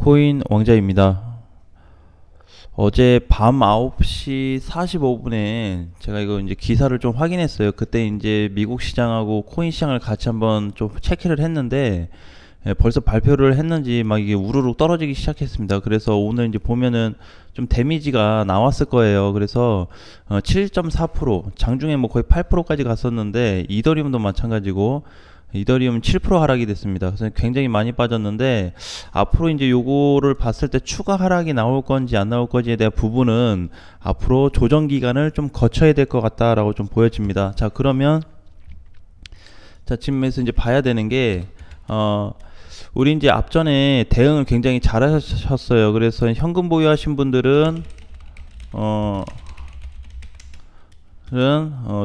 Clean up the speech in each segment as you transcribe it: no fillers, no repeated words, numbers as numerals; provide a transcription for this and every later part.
비트코인 왕자입니다. 어제 밤 9시 45분에 제가 이거 이제 기사를 좀 확인했어요. 그때 이제 미국 시장하고 코인 시장을 같이 한번 좀 체크를 했는데 벌써 발표를 했는지 막 이게 우르르 떨어지기 시작했습니다. 그래서 오늘 이제 보면은 좀 데미지가 나왔을 거예요. 그래서 7.4% 장중에 뭐 거의 8%까지 갔었는데 이더리움도 마찬가지고 이더리움 7% 하락이 됐습니다. 그래서 굉장히 많이 빠졌는데 앞으로 이제 요거를 봤을 때 추가 하락이 나올 건지 안 나올 건지에 대한 부분은 앞으로 조정 기간을 좀 거쳐야 될 것 같다라고 좀 보여집니다. 자, 그러면 자, 지금에서 이제 봐야 되는 게 우리 이제 앞전에 대응을 굉장히 잘하셨어요. 그래서 현금 보유하신 분들은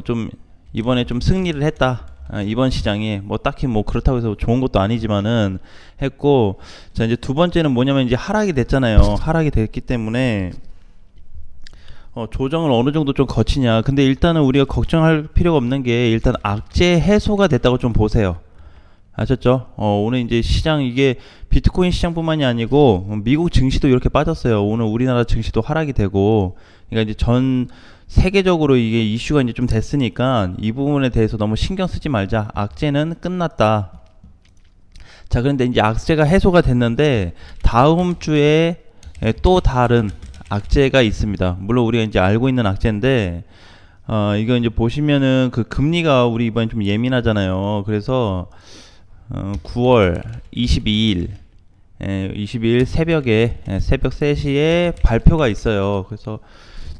좀 이번에 좀 승리를 했다. 이번 시장에 뭐 딱히 뭐 그렇다고 해서 좋은 것도 아니지만은 했고, 자 이제 두 번째는 뭐냐면 이제 하락이 됐잖아요. 하락이 됐기 때문에 조정을 어느 정도 좀 거치냐. 근데 일단은 우리가 걱정할 필요가 없는 게 일단 악재 해소가 됐다고 좀 보세요. 아셨죠? 오늘 이제 시장 이게 비트코인 시장뿐만이 아니고 미국 증시도 이렇게 빠졌어요. 오늘 우리나라 증시도 하락이 되고, 그러니까 이제 전 세계적으로 이게 이슈가 이제 좀 됐으니까 이 부분에 대해서 너무 신경 쓰지 말자. 악재는 끝났다. 자, 그런데 이제 악재가 해소가 됐는데 다음 주에 또 다른 악재가 있습니다. 물론 우리가 이제 알고 있는 악재인데 이거 이제 보시면은 그 금리가 우리 이번에 좀 예민하잖아요. 그래서 9월 22일 새벽에 새벽 3시에 발표가 있어요. 그래서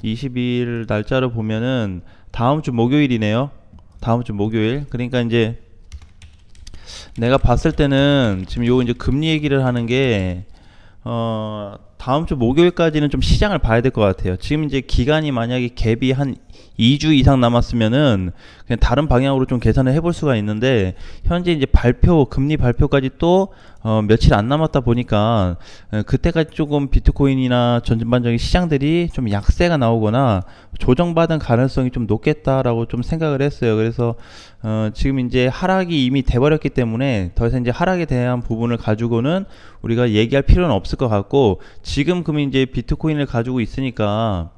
22일 날짜를 보면은 다음 주 목요일이네요. 다음 주 목요일. 그러니까 이제 내가 봤을 때는 지금 요거 이제 금리 얘기를 하는 게 다음 주 목요일까지는 좀 시장을 봐야 될 것 같아요. 지금 이제 기간이 만약에 갭이 한 2주 이상 남았으면은 그냥 다른 방향으로 좀 계산을 해볼 수가 있는데, 현재 이제 금리 발표까지 또 며칠 안 남았다 보니까 그때까지 조금 비트코인이나 전반적인 시장들이 좀 약세가 나오거나 조정받은 가능성이 좀 높겠다라고 좀 생각을 했어요. 그래서 지금 이제 하락이 이미 돼버렸기 때문에 더 이상 이제 하락에 대한 부분을 가지고는 우리가 얘기할 필요는 없을 것 같고, 지금 그러면 이제 비트코인을 가지고 있으니까,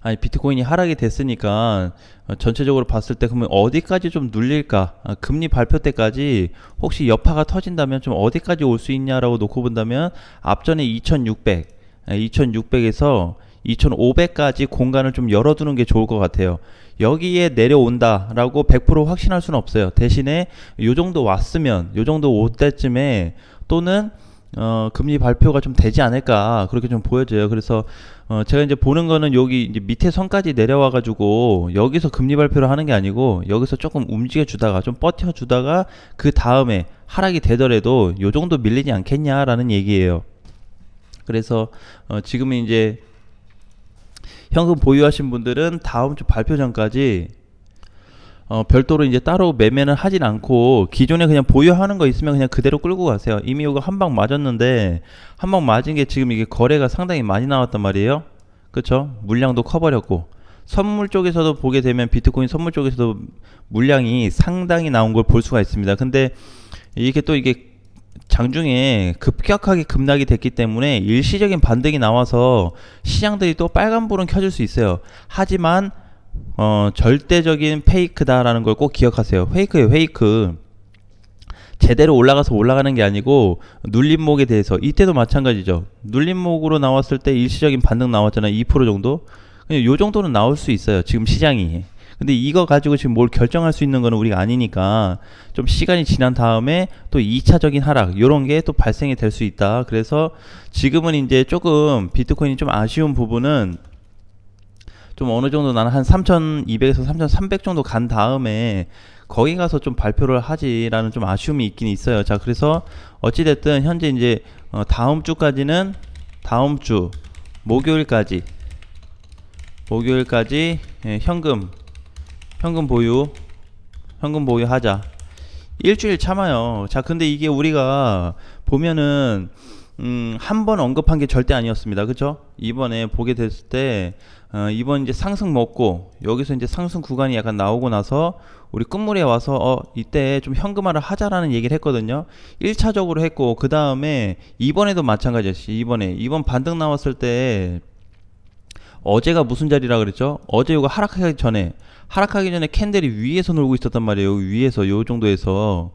아니 비트코인이 하락이 됐으니까 전체적으로 봤을 때 그러면 어디까지 좀 눌릴까? 금리 발표 때까지 혹시 여파가 터진다면 좀 어디까지 올 수 있냐라고 놓고 본다면 앞전에 2600에서 2500까지 공간을 좀 열어두는 게 좋을 것 같아요. 여기에 내려온다라고 100% 확신할 수는 없어요. 대신에 요 정도 왔으면, 요 정도 올 때쯤에 또는 금리 발표가 좀 되지 않을까, 그렇게 좀 보여져요. 그래서 제가 이제 보는 거는 여기 이제 밑에 선까지 내려와 가지고 여기서 금리 발표를 하는 게 아니고 여기서 조금 움직여 주다가 좀 버텨 주다가 그 다음에 하락이 되더라도 요 정도 밀리지 않겠냐라는 얘기예요. 그래서 지금은 이제 현금 보유하신 분들은 다음 주 발표 전까지 별도로 이제 따로 매매는 하진 않고 기존에 그냥 보유하는 거 있으면 그냥 그대로 끌고 가세요. 이미 이거 한 방 맞았는데, 한 방 맞은 게 지금 이게 거래가 상당히 많이 나왔단 말이에요. 그쵸? 물량도 커버렸고, 선물 쪽에서도 보게 되면 비트코인 선물 쪽에서도 물량이 상당히 나온 걸 볼 수가 있습니다. 근데 이게 또 이게 장중에 급격하게 급락이 됐기 때문에 일시적인 반등이 나와서 시장들이 또 빨간불은 켜질 수 있어요. 하지만 절대적인 페이크다라는 걸 꼭 기억하세요. 페이크예요, 페이크. 제대로 올라가서 올라가는 게 아니고 눌림목에 대해서 이때도 마찬가지죠. 눌림목으로 나왔을 때 일시적인 반등 나왔잖아요. 2% 정도. 요 정도는 나올 수 있어요, 지금 시장이. 근데 이거 가지고 지금 뭘 결정할 수 있는 거는 우리가 아니니까 좀 시간이 지난 다음에 또 2차적인 하락 요런 게 또 발생이 될 수 있다. 그래서 지금은 이제 조금 비트코인이 좀 아쉬운 부분은 좀 어느 정도 나는 한 3200에서 3300 정도 간 다음에 거기 가서 좀 발표를 하지라는 좀 아쉬움이 있긴 있어요. 자, 그래서 어찌됐든 현재 이제 다음 주까지는, 다음 주 목요일까지 현금 보유하자. 일주일 참아요. 자, 근데 이게 우리가 보면은 한 번 언급한 게 절대 아니었습니다. 그쵸? 이번에 보게 됐을 때 이번 이제 상승 먹고 여기서 이제 상승 구간이 약간 나오고 나서 우리 끝물에 와서 이때 좀 현금화를 하자라는 얘기를 했거든요. 1차적으로 했고 그 다음에 이번에도 마찬가지였어요. 이번 반등 나왔을 때 어제가 무슨 자리라 그랬죠? 어제 이거 하락하기 전에 캔들이 위에서 놀고 있었단 말이에요. 위에서 요 정도에서.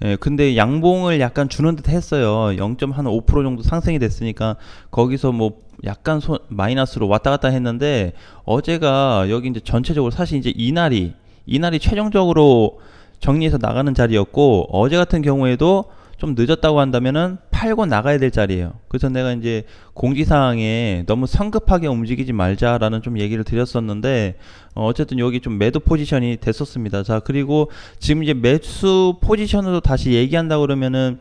예, 근데 양봉을 약간 주는 듯 했어요. 0.5% 정도 상승이 됐으니까 거기서 뭐 약간 마이너스로 왔다 갔다 했는데 어제가 여기 이제 전체적으로 사실 이제 이날이 최종적으로 정리해서 나가는 자리였고 어제 같은 경우에도 좀 늦었다고 한다면은 팔고 나가야 될 자리예요. 그래서 내가 이제 공지사항에 너무 성급하게 움직이지 말자라는 좀 얘기를 드렸었는데 어쨌든 여기 좀 매도 포지션이 됐었습니다. 자, 그리고 지금 이제 매수 포지션으로 다시 얘기한다 그러면은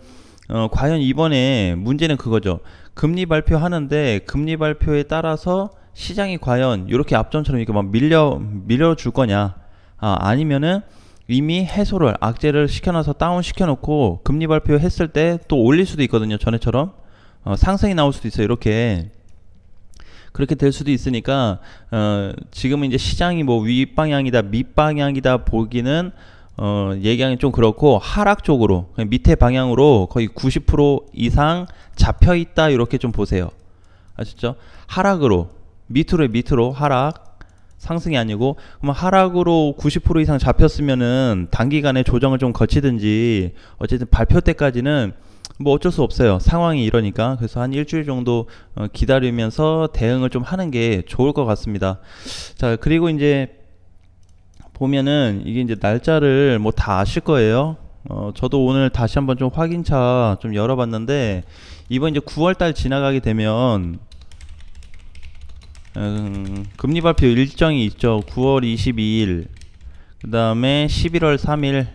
과연 이번에 문제는 그거죠. 금리 발표하는데 금리 발표에 따라서 시장이 과연 이렇게 앞전처럼 이렇게 막 밀려줄 거냐, 아니면은 이미 해소를 악재를 시켜놔서 다운 시켜놓고 금리 발표했을 때 또 올릴 수도 있거든요. 전에처럼 상승이 나올 수도 있어요. 이렇게 그렇게 될 수도 있으니까 지금은 이제 시장이 뭐 윗방향이다 밑방향이다 보기는 얘기하기 좀 그렇고 하락 쪽으로 밑에 방향으로 거의 90% 이상 잡혀 있다 이렇게 좀 보세요. 아셨죠? 하락으로 밑으로 하락, 상승이 아니고 그럼 하락으로 90% 이상 잡혔으면은 단기간에 조정을 좀 거치든지 어쨌든 발표 때까지는 뭐 어쩔 수 없어요. 상황이 이러니까. 그래서 한 일주일 정도 기다리면서 대응을 좀 하는 게 좋을 것 같습니다. 자, 그리고 이제 보면은 이게 이제 날짜를 뭐 다 아실 거예요. 저도 오늘 다시 한번 좀 확인차 좀 열어봤는데 이번 이제 9월달 지나가게 되면 금리 발표 일정이 있죠. 9월 22일, 그 다음에 11월 3일,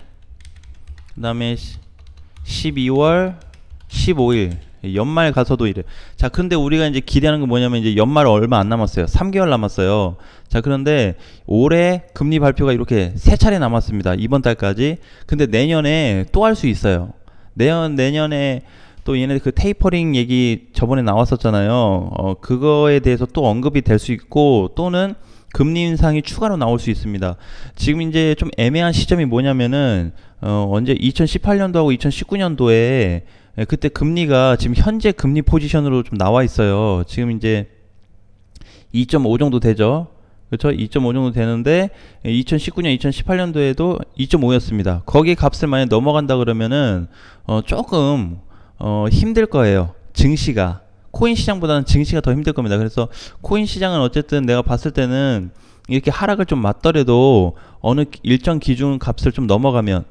그 다음에 12월 15일, 연말 가서도 이래. 자, 근데 우리가 이제 기대하는 건 뭐냐면 이제 연말 얼마 안 남았어요. 3개월 남았어요. 자, 그런데 올해 금리 발표가 이렇게 3차례 남았습니다. 이번 달까지. 근데 내년에 또 할 수 있어요. 내년에 또 얘네 그 테이퍼링 얘기 저번에 나왔었잖아요. 그거에 대해서 또 언급이 될 수 있고 또는 금리 인상이 추가로 나올 수 있습니다. 지금 이제 좀 애매한 시점이 뭐냐면은 언제 2018년도하고 2019년도에 그때 금리가 지금 현재 금리 포지션으로 좀 나와 있어요. 지금 이제 2.5 정도 되죠. 그렇죠? 2.5 정도 되는데 2019년, 2018년도에도 2.5였습니다. 거기 값을 만약 넘어간다 그러면은 조금 힘들 거예요. 증시가. 코인 시장보다는 증시가 더 힘들 겁니다. 그래서 코인 시장은 어쨌든 내가 봤을 때는 이렇게 하락을 좀 맞더라도 어느 일정 기준 값을 좀 넘어가면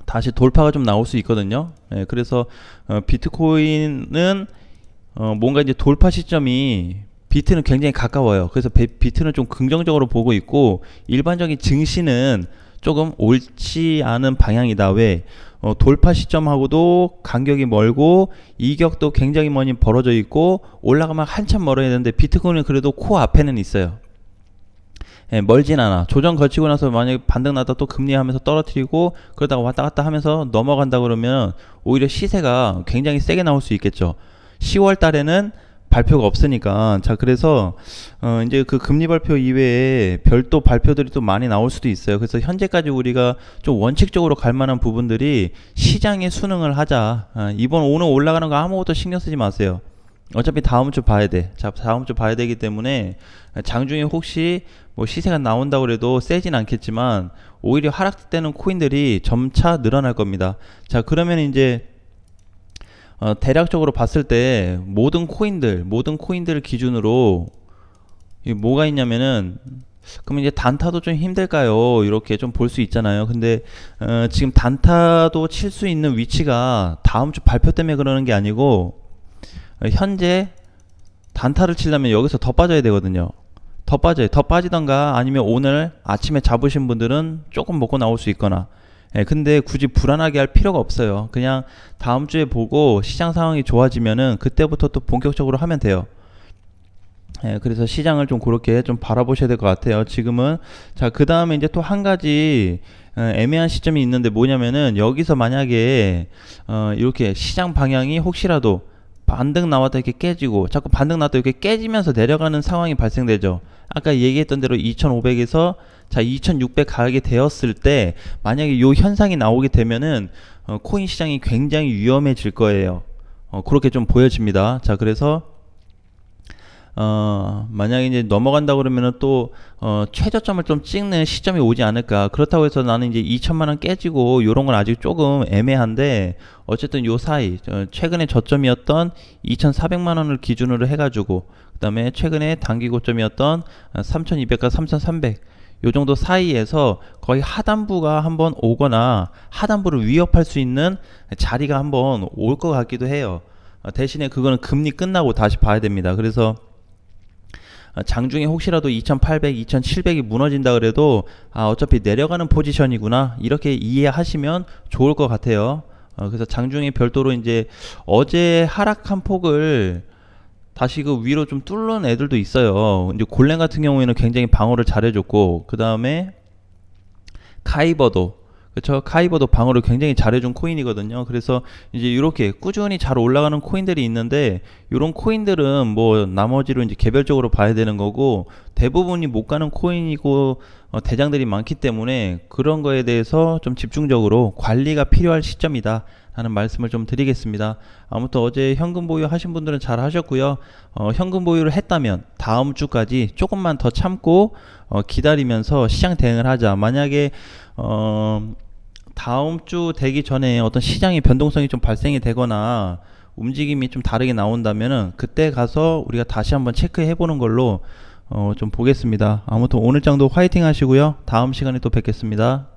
다시 돌파가 좀 나올 수 있거든요. 그래서 비트코인은 뭔가 이제 돌파 시점이 비트는 굉장히 가까워요. 그래서 비트는 좀 긍정적으로 보고 있고 일반적인 증시는 조금 옳지 않은 방향이다. 왜? 돌파 시점하고도 간격이 멀고 이격도 굉장히 많이 벌어져 있고 올라가면 한참 멀어야 되는데 비트코인은 그래도 코 앞에는 있어요. 멀진 않아. 조정 거치고 나서 만약에 반등 나다 또 금리하면서 떨어뜨리고 그러다가 왔다 갔다 하면서 넘어간다 그러면 오히려 시세가 굉장히 세게 나올 수 있겠죠. 10월 달에는 발표가 없으니까. 자, 그래서 이제 그 금리 발표 이외에 별도 발표들이 또 많이 나올 수도 있어요. 그래서 현재까지 우리가 좀 원칙적으로 갈 만한 부분들이 시장에 순응을 하자. 오늘 올라가는 거 아무것도 신경 쓰지 마세요. 어차피 다음 주 봐야 돼. 자, 다음 주 봐야 되기 때문에 장중에 혹시 뭐 시세가 나온다고 해도 세진 않겠지만 오히려 하락되는 코인들이 점차 늘어날 겁니다. 자, 그러면 이제 대략적으로 봤을 때 모든 코인들 기준으로 뭐가 있냐면은 그럼 이제 단타도 좀 힘들까요? 이렇게 좀 볼 수 있잖아요. 근데 지금 단타도 칠 수 있는 위치가 다음 주 발표 때문에 그러는 게 아니고 현재 단타를 치려면 여기서 더 빠져야 되거든요. 더 빠지던가 아니면 오늘 아침에 잡으신 분들은 조금 먹고 나올 수 있거나. 근데 굳이 불안하게 할 필요가 없어요. 그냥 다음 주에 보고 시장 상황이 좋아지면은 그때부터 또 본격적으로 하면 돼요. 그래서 시장을 좀 그렇게 좀 바라보셔야 될 것 같아요. 지금은. 자, 그 다음에 이제 또 한 가지 애매한 시점이 있는데 뭐냐면은 여기서 만약에 이렇게 시장 방향이 혹시라도 반등 나왔다 이렇게 깨지고 자꾸 반등 나왔다 이렇게 깨지면서 내려가는 상황이 발생되죠. 아까 얘기했던 대로 2500에서 자 2600 가게 되었을 때 만약에 요 현상이 나오게 되면은 코인 시장이 굉장히 위험해질 거예요. 그렇게 좀 보여집니다. 자, 그래서 만약에 이제 넘어간다 그러면은 또 최저점을 좀 찍는 시점이 오지 않을까. 그렇다고 해서 나는 이제 2천만 원 깨지고 요런 건 아직 조금 애매한데, 어쨌든 요 사이 최근에 저점이었던 2,400만 원을 기준으로 해가지고, 그다음에 최근에 단기 고점이었던 3,200과 3,300 요 정도 사이에서 거의 하단부가 한번 오거나 하단부를 위협할 수 있는 자리가 한번 올 것 같기도 해요. 대신에 그거는 금리 끝나고 다시 봐야 됩니다. 그래서 장중에 혹시라도 2800, 2700이 무너진다 그래도 어차피 내려가는 포지션이구나 이렇게 이해하시면 좋을 것 같아요. 그래서 장중에 별도로 이제 어제 하락한 폭을 다시 그 위로 좀 뚫는 애들도 있어요. 이제 골렘 같은 경우에는 굉장히 방어를 잘해줬고, 그 다음에 카이버도, 그쵸? 카이버도 방어를 굉장히 잘해준 코인이거든요. 그래서 이제 이렇게 꾸준히 잘 올라가는 코인들이 있는데, 이런 코인들은 뭐 나머지로 이제 개별적으로 봐야 되는 거고, 대부분이 못 가는 코인이고 대장들이 많기 때문에 그런 거에 대해서 좀 집중적으로 관리가 필요할 시점이다 하는 말씀을 좀 드리겠습니다. 아무튼 어제 현금 보유 하신 분들은 잘 하셨고요. 현금 보유를 했다면 다음 주까지 조금만 더 참고 기다리면서 시장 대응을 하자. 만약에 다음 주 되기 전에 어떤 시장의 변동성이 좀 발생이 되거나 움직임이 좀 다르게 나온다면은 그때 가서 우리가 다시 한번 체크해 보는 걸로 좀 보겠습니다. 아무튼 오늘 장도 화이팅 하시고요. 다음 시간에 또 뵙겠습니다.